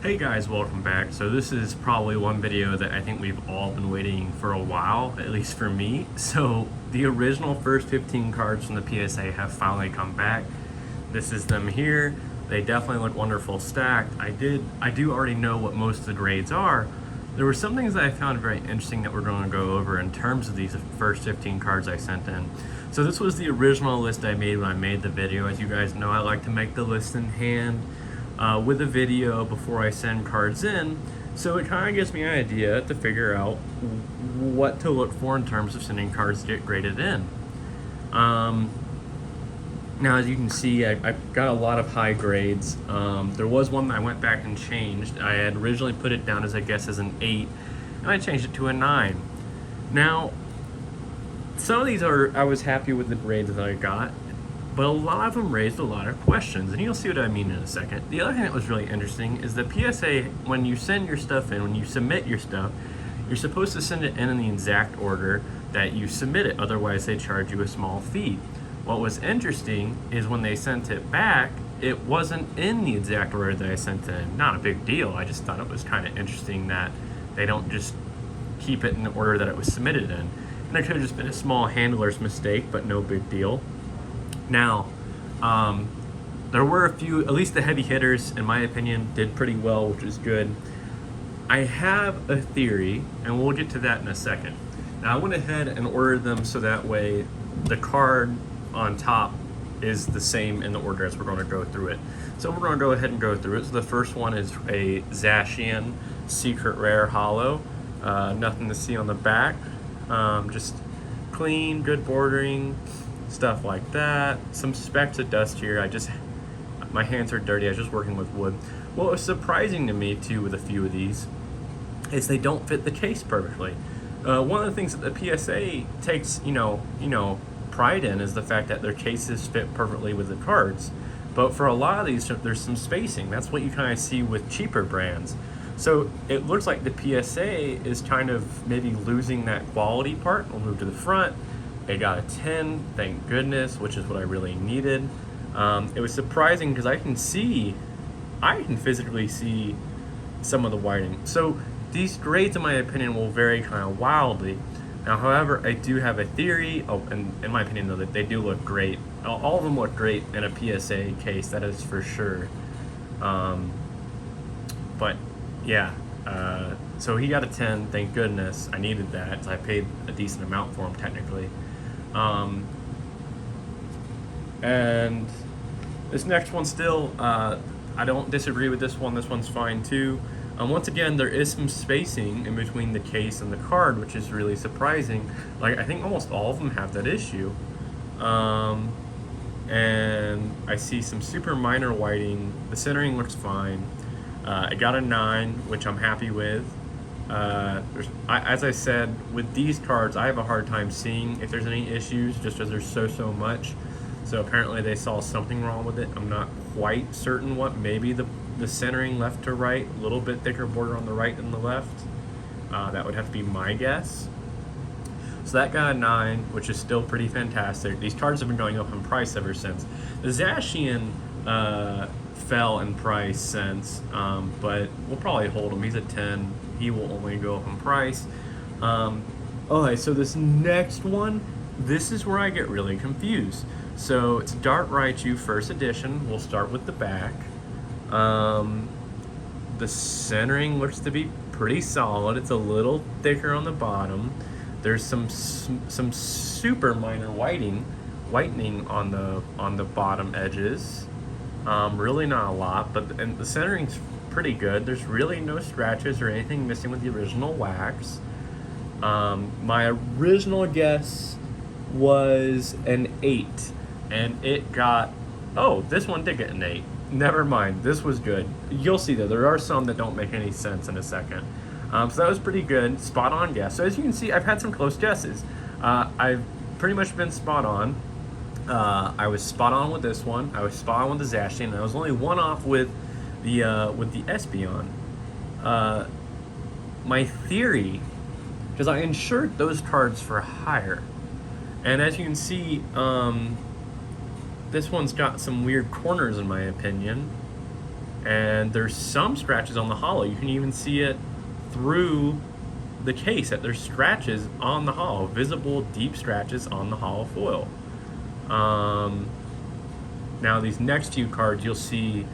Hey guys, welcome back. So this is probably one video that I think we've all been waiting for a while, at least for me. So the original first 15 cards from the PSA have finally come back. This is them here. They definitely look wonderful stacked. I do already know what most of the grades are. There were some things that I found very interesting that we're going to go over in terms of these first 15 cards I sent in. So this was the original list I made when I made the video. As you guys know, I like to make the list in hand with a video before I send cards in, so it kind of gives me an idea to figure out what to look for in terms of sending cards to get graded in. Now, as you can see, I got a lot of high grades. There was one that I went back and changed. I had originally put it down as, I guess, as an 8, and I changed it to a 9. Now, some of these I was happy with the grades that I got, but a lot of them raised a lot of questions, and you'll see what I mean in a second. The other thing that was really interesting is the PSA, when you send your stuff in, when you submit your stuff, you're supposed to send it in the exact order that you submit it, otherwise they charge you a small fee. What was interesting is when they sent it back, it wasn't in the exact order that I sent it in. Not a big deal, I just thought it was kind of interesting that they don't just keep it in the order that it was submitted in. And it could have just been a small handler's mistake, but no big deal. Now, there were a few, at least the heavy hitters, in my opinion, did pretty well, which is good. I have a theory, and we'll get to that in a second. Now, I went ahead and ordered them so that way the card on top is the same in the order as we're going to go through it. So we're going to go ahead and go through it. So the first one is a Zacian Secret Rare Holo. Nothing to see on the back. Just clean, good bordering, stuff like that. Some specks of dust here. My hands are dirty. I was just working with wood. What was surprising to me too with a few of these is they don't fit the case perfectly. One of the things that the PSA takes, pride in is the fact that their cases fit perfectly with the cards. But for a lot of these, there's some spacing. That's what you kind of see with cheaper brands. So it looks like the PSA is kind of maybe losing that quality part. We'll move to the front. It got a 10, thank goodness, which is what I really needed. It was surprising because I can physically see some of the whiting. So these grades, in my opinion, will vary kind of wildly. Now, however, I do have a theory, and in my opinion, though, that they do look great. All of them look great in a PSA case, that is for sure. But yeah, so he got a 10, thank goodness. I needed that, so I paid a decent amount for him technically. And this next one still, I don't disagree with this one. This one's fine too. Once again, there is some spacing in between the case and the card, which is really surprising. Like, I think almost all of them have that issue. And I see some super minor whiting. The centering looks fine. I got a 9, which I'm happy with. As I said, with these cards, I have a hard time seeing if there's any issues, just because there's so much. So apparently they saw something wrong with it. I'm not quite certain what. Maybe the centering left to right, a little bit thicker border on the right than the left. That would have to be my guess. So that got a 9, which is still pretty fantastic. These cards have been going up in price ever since. The Zacian fell in price since, but we'll probably hold him. He's a 10. He will only go up in price. Okay, so this next one, this is where I get really confused. So it's Dart Raichu First Edition. We'll start with the back. The centering looks to be pretty solid. It's a little thicker on the bottom. There's some super minor whitening on the bottom edges. Really not a lot, but the centering's pretty good. There's really no scratches or anything missing with the original wax. My original guess was an 8, and it got, this one did get an 8. Never mind, this was good. You'll see though, there are some that don't make any sense in a second. So that was pretty good, spot on guess. So as you can see, I've had some close guesses. I've pretty much been spot on. I was spot on with this one. I was spot on with the Zacian, and I was only one off with the Espeon. My theory, because I insured those cards for higher, and as you can see, this one's got some weird corners in my opinion, And there's some scratches on the hollow. You can even see it through the case, that there's scratches on the hollow, visible deep scratches on the hollow foil. Now these next few cards, you'll see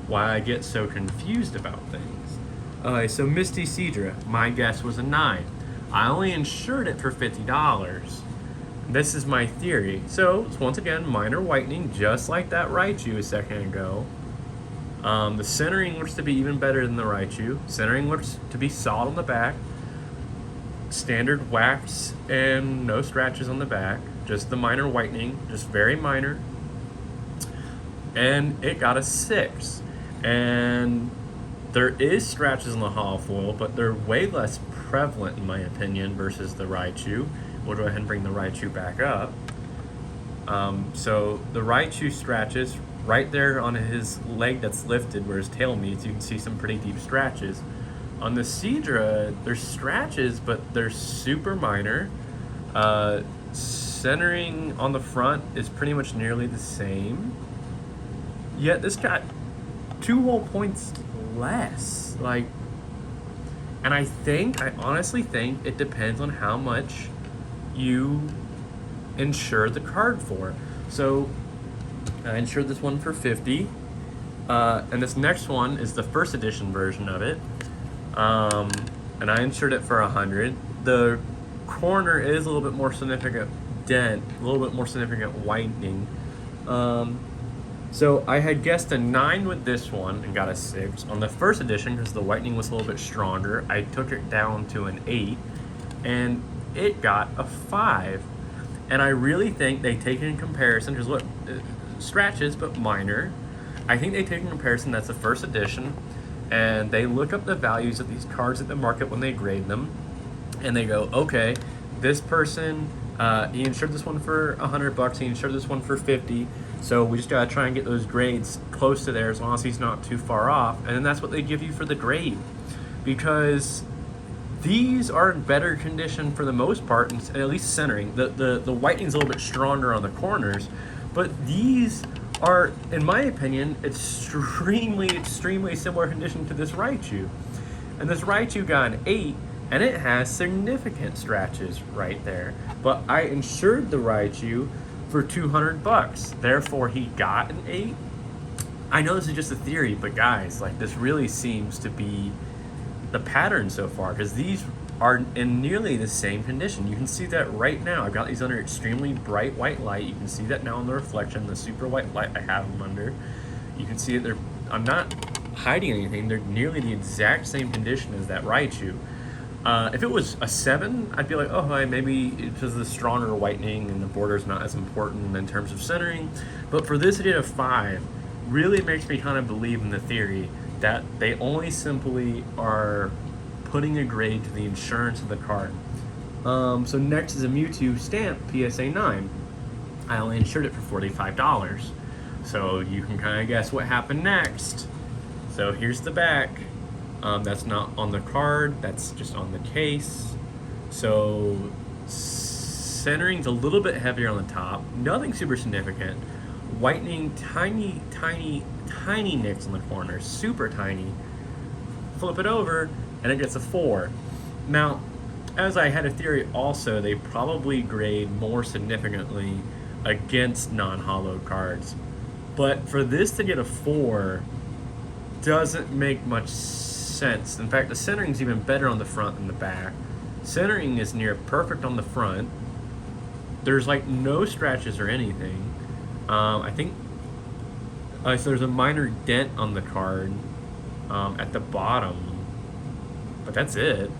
why I get so confused about things. So Misty Cedra, my guess was a 9. I only insured it for $50. This is my theory. So once again, minor whitening, just like that Raichu a second ago. The centering looks to be even better than the Raichu. Centering looks to be solid on the back. Standard wax and no scratches on the back. Just the minor whitening, just very minor. And it got a 6. And there is scratches on the hollow foil, but they're way less prevalent in my opinion versus the Raichu. We'll go ahead and bring the Raichu back up. So the Raichu scratches right there on his leg that's lifted where his tail meets, you can see some pretty deep scratches. On the Cedra, there's scratches, but they're super minor. Centering on the front is pretty much nearly the same. Yet this got 2 whole points less. Like, and I honestly think it depends on how much you insure the card for. So I insured this one for $50, and this next one is the first edition version of it, and I insured it for $100. The corner is a little bit more significant dent, a little bit more significant whitening. So I had guessed a 9 with this one and got a 6. On the first edition, because the whitening was a little bit stronger, I took it down to an 8, and it got a 5. And I really think they take it in comparison, because look, scratches, but minor. I think they take in comparison that's the first edition, and they look up the values of these cards at the market when they grade them, and they go, okay, this person, he insured this one for $100, he insured this one for $50, so we just gotta try and get those grades close to there as long as he's not too far off, and then that's what they give you for the grade, because these are in better condition for the most part, and at least centering. The whitening's a little bit stronger on the corners, but these are, in my opinion, extremely similar condition to this Raichu. And this Raichu got an 8, and it has significant scratches right there. But I insured the Raichu for $200, therefore he got an 8. I know this is just a theory, but guys, like, this really seems to be the pattern so far, because these are in nearly the same condition. You can see that right now. I've got these under extremely bright white light. You can see that now in the reflection, the super white light I have them under. You can see that I'm not hiding anything. They're nearly the exact same condition as that Raichu. If it was a 7, I'd be like, oh, maybe it's because of the stronger whitening and the border's not as important in terms of centering. But for this, it did a 5. Really makes me kind of believe in the theory that they only simply are putting a grade to the insurance of the card. So next is a Mewtwo stamp PSA 9. I only insured it for $45. So you can kind of guess what happened next. So here's the back. That's not on the card, that's just on the case. So centering's a little bit heavier on the top, nothing super significant. Whitening, tiny nicks on the corners, super tiny. Flip it over, and it gets a 4. Now, as I had a theory also, they probably grade more significantly against non-hollowed cards. But for this to get a 4 doesn't make much sense. In fact, the centering's even better on the front than the back. Centering is near perfect on the front. There's like no scratches or anything. I think so there's a minor dent on the card at the bottom, but that's it.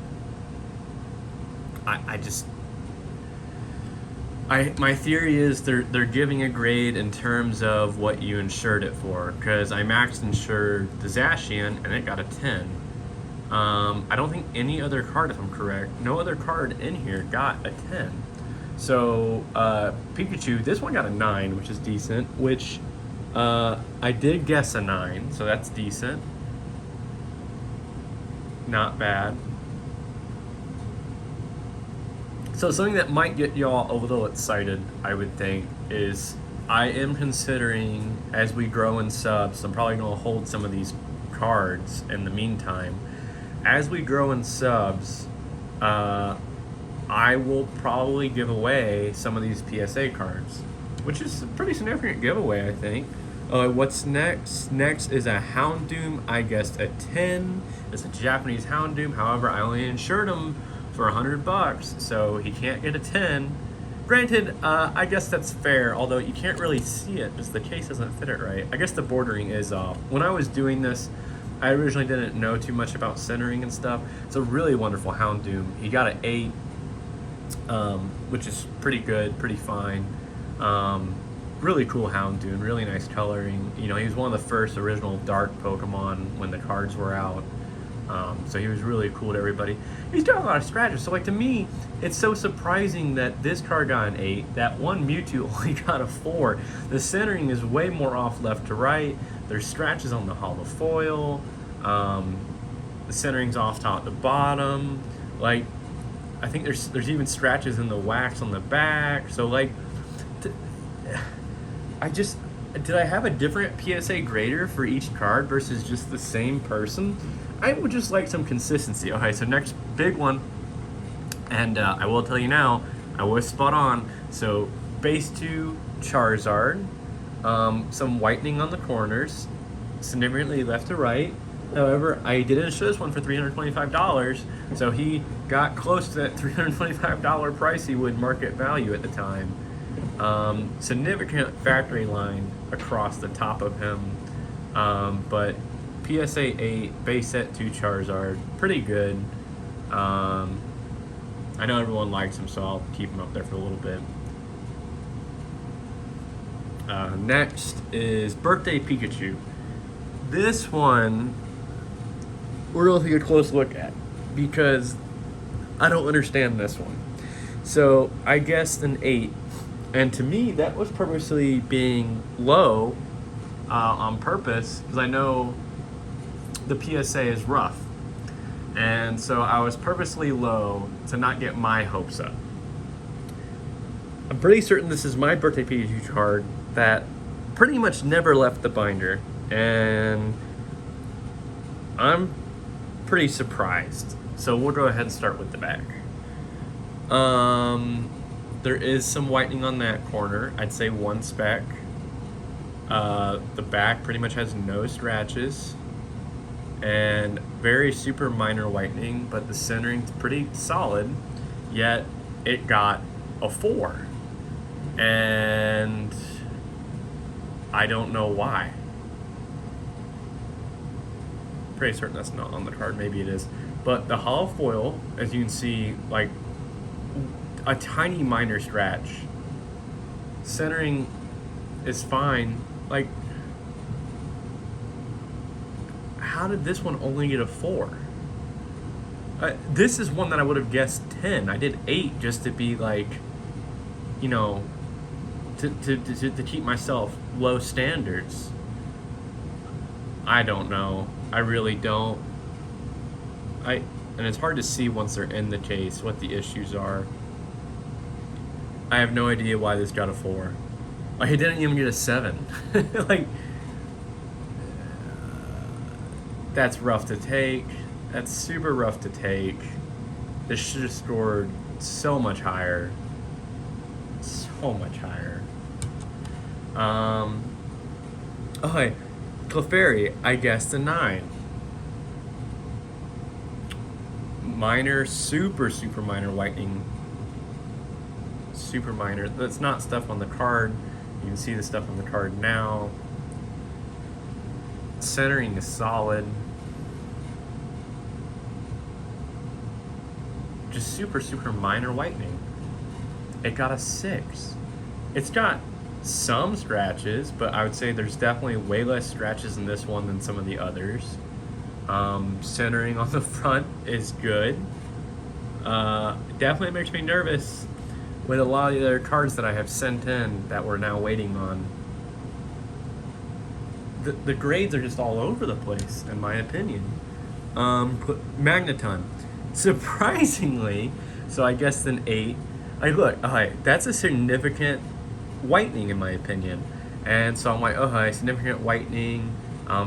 My theory is they're giving a grade in terms of what you insured it for, because I max insured the Zacian and it got a 10. I don't think any other card, if I'm correct, no other card in here got a 10. So Pikachu, this one got a 9, which is decent, which I did guess a 9, so that's decent. Not bad. So something that might get y'all a little excited, I would think, is I am considering, as we grow in subs, I'm probably going to hold some of these cards in the meantime. As we grow in subs, I will probably give away some of these PSA cards, which is a pretty significant giveaway, I think. What's next? Next is a Houndoom, I guess a 10. It's a Japanese Houndoom. However, I only insured him for $100, so he can't get a 10. Granted, I guess that's fair, although you can't really see it because the case doesn't fit it right. I guess the bordering is off. When I was doing this, I originally didn't know too much about centering and stuff. It's a really wonderful Houndoom. He got an 8, which is pretty good, pretty fine. Really cool Houndoom, really nice coloring. You know, he was one of the first original dark Pokemon when the cards were out. So he was really cool to everybody. He's got a lot of scratches. So like to me, it's so surprising that this card got an 8, that one Mewtwo only got a 4. The centering is way more off left to right. There's scratches on the hollow foil. The centering's off top to bottom. Like, I think there's even scratches in the wax on the back. So like, did I have a different PSA grader for each card versus just the same person? I would just like some consistency. Okay, so next big one, and I will tell you now, I was spot on. So base 2 Charizard, some whitening on the corners, significantly left to right. However, I did insure this one for $325, so he got close to that $325 price he would market value at the time. Significant factory line across the top of him, but PSA 8 base set 2 Charizard, pretty good. I know everyone likes him, so I'll keep him up there for a little bit. Next is Birthday Pikachu. This one we're going to take a close look at because I don't understand this one. So I guessed an 8. And to me, that was purposely being low on purpose because I know the PSA is rough. And so I was purposely low to not get my hopes up. I'm pretty certain this is my Birthday Pikachu card that pretty much never left the binder. And I'm pretty surprised. So we'll go ahead and start with the back. There is some whitening on that corner. I'd say 1 speck. The back pretty much has no scratches. And very super minor whitening, but the centering's pretty solid. Yet it got a 4. And I don't know why. Pretty certain that's not on the card. Maybe it is. But the hollow foil, as you can see, like a tiny minor scratch. Centering is fine. Like, how did this one only get a 4? This is one that I would have guessed 10. I did 8 just to be like, you know, to keep myself low standards. I don't know. I really don't. And it's hard to see once they're in the case what the issues are. I have no idea why this got a 4. Like, it didn't even get a 7. Like, that's rough to take. That's super rough to take. This should have scored so much higher. So much higher. Okay, Clefairy, I guessed a 9. Minor, super minor whitening. Super minor. That's not stuff on the card. You can see the stuff on the card now. Centering is solid. Just super minor whitening. It got a 6. It's got some scratches, but I would say there's definitely way less scratches in this one than some of the others. Centering on the front is good. Definitely makes me nervous with a lot of the other cards that I have sent in that we're now waiting on. The grades are just all over the place, in my opinion. Magneton, surprisingly, so I guess an 8. Like, look, that's a significant whitening in my opinion. And so I'm like, significant whitening.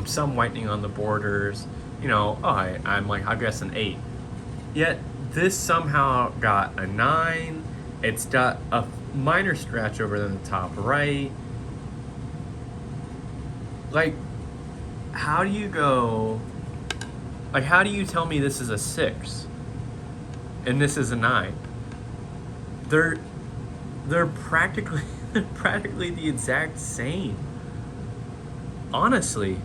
some whitening on the borders. You know, I'm like, I guess an 8. Yet this somehow got a 9. It's got a minor scratch over in the top right. Like, how do you go? Like, how do you tell me this is a 6 and this is a 9? They're practically practically the exact same. Honestly,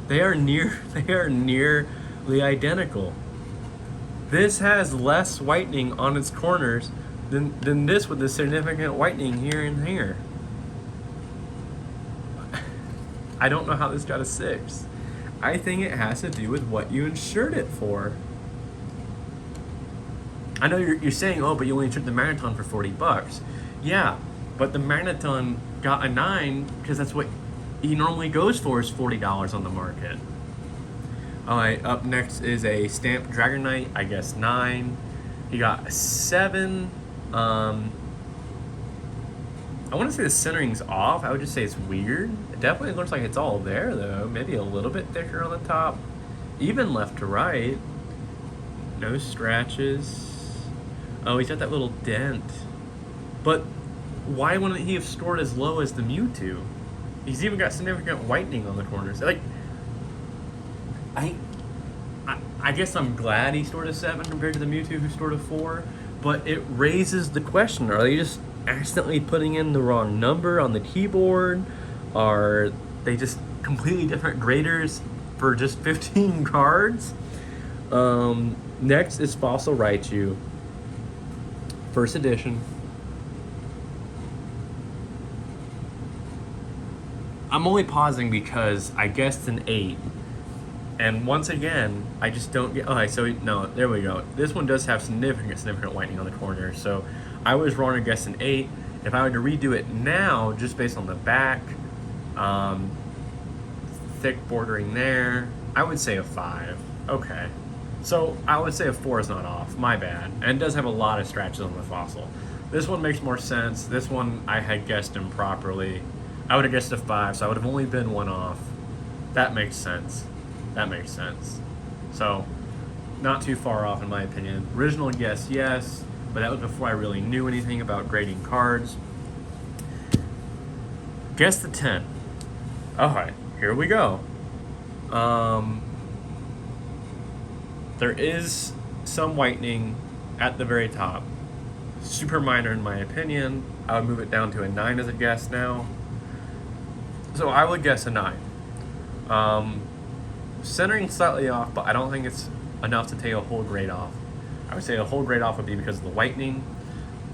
they are nearly identical. This has less whitening on its corners than this with the significant whitening here and here. I don't know how this got a 6. I think it has to do with what you insured it for. I know you're saying, oh, but you only insured the Magneton for $40. Yeah, but the Magneton got a 9 because that's what he normally goes for, is $40 on the market. Alright, up next is a Stamped Dragonite, I guess 9. He got a 7. I want to say the centering's off. I would just say it's weird. It definitely looks like it's all there, though. Maybe a little bit thicker on the top. Even left to right. No scratches. Oh, he's got that little dent. But why wouldn't he have scored as low as the Mewtwo? He's even got significant whitening on the corners. Like, I guess I'm glad he scored a 7 compared to the Mewtwo who scored a 4. But it raises the question, are they just accidentally putting in the wrong number on the keyboard? Are they just completely different graders for just 15 cards? Next is Fossil Raichu, first edition. I'm only pausing because I guessed an 8. And once again, I just don't get... Okay, so no, there we go. This one does have significant whitening on the corner. So I was wrong to guess an 8. If I were to redo it now, just based on the back, thick bordering there, I would say a 5. Okay. So I would say a 4 is not off. My bad. And it does have a lot of scratches on the fossil. This one makes more sense. This one, I had guessed improperly. I would have guessed a 5, so I would have only been 1 off. That makes sense. That makes sense. So, not too far off in my opinion. Original guess, yes, but that was before I really knew anything about grading cards. Guess the 10. Alright, here we go. There is some whitening at the very top. Super minor in my opinion. I would move it down to a 9 as a guess now. So I would guess a 9. Centering slightly off, but I don't think it's enough to take a whole grade off. I would say a whole grade off would be because of the whitening.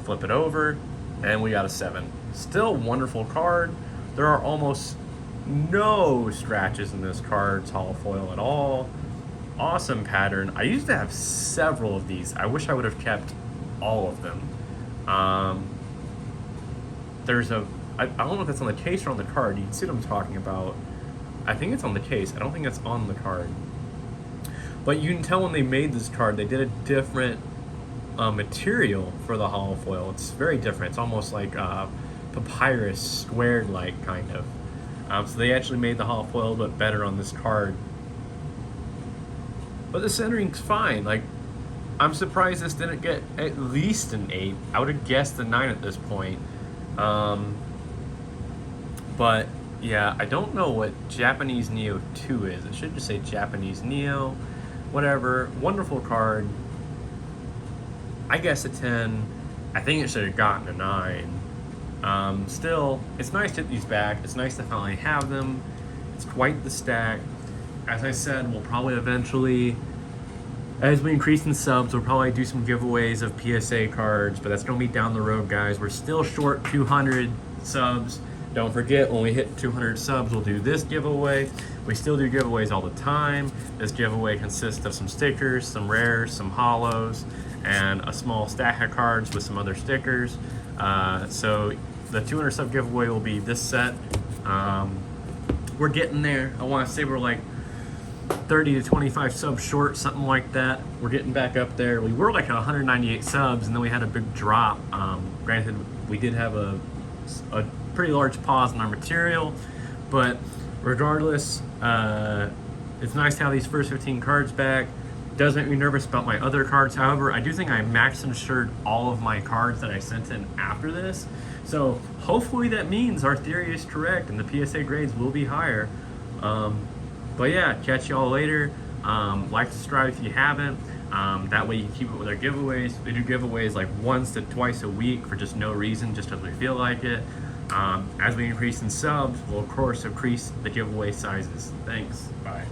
Flip it over, and we got a 7. Still wonderful card. There are almost no scratches in this card's hollow foil at all. Awesome pattern. I used to have several of these. I wish I would have kept all of them. There's a... I don't know if that's on the case or on the card. You can see what I'm talking about. I think it's on the case. I don't think it's on the card. But you can tell when they made this card, they did a different material for the hollow foil. It's very different. It's almost like papyrus squared like kind of. So they actually made the hollow foil a little bit better on this card. But the centering's fine. Like, I'm surprised this didn't get at least an 8. I would have guessed a 9 at this point. But yeah, I don't know what Japanese Neo 2 is. It should just say Japanese Neo. Whatever. Wonderful card. I guess a 10. I think it should have gotten a 9. Still, it's nice to get these back. It's nice to finally have them. It's quite the stack. As I said, we'll probably eventually, as we increase in subs, we'll probably do some giveaways of PSA cards, but that's going to be down the road, guys. We're still short 200 subs. Don't forget, when we hit 200 subs, we'll do this giveaway. We still do giveaways all the time. This giveaway consists of some stickers, some rares, some hollows, and a small stack of cards with some other stickers. So the 200 sub giveaway will be this set. We're getting there. I want to say we're like 30 to 25 subs short, something like that. We're getting back up there. We were like at 198 subs, and then we had a big drop. Granted, we did have a pretty large pause in our material, but regardless, it's nice to have these first 15 cards back. Does make me nervous about my other cards. However, I do think I max insured all of my cards that I sent in after this. So hopefully that means our theory is correct and the PSA grades will be higher. But yeah, catch y'all later. Like, subscribe if you haven't. That way you can keep it with our giveaways. We do giveaways like once to twice a week for just no reason, just as we feel like it. As we increase in subs, we'll of course increase the giveaway sizes. Thanks. Bye.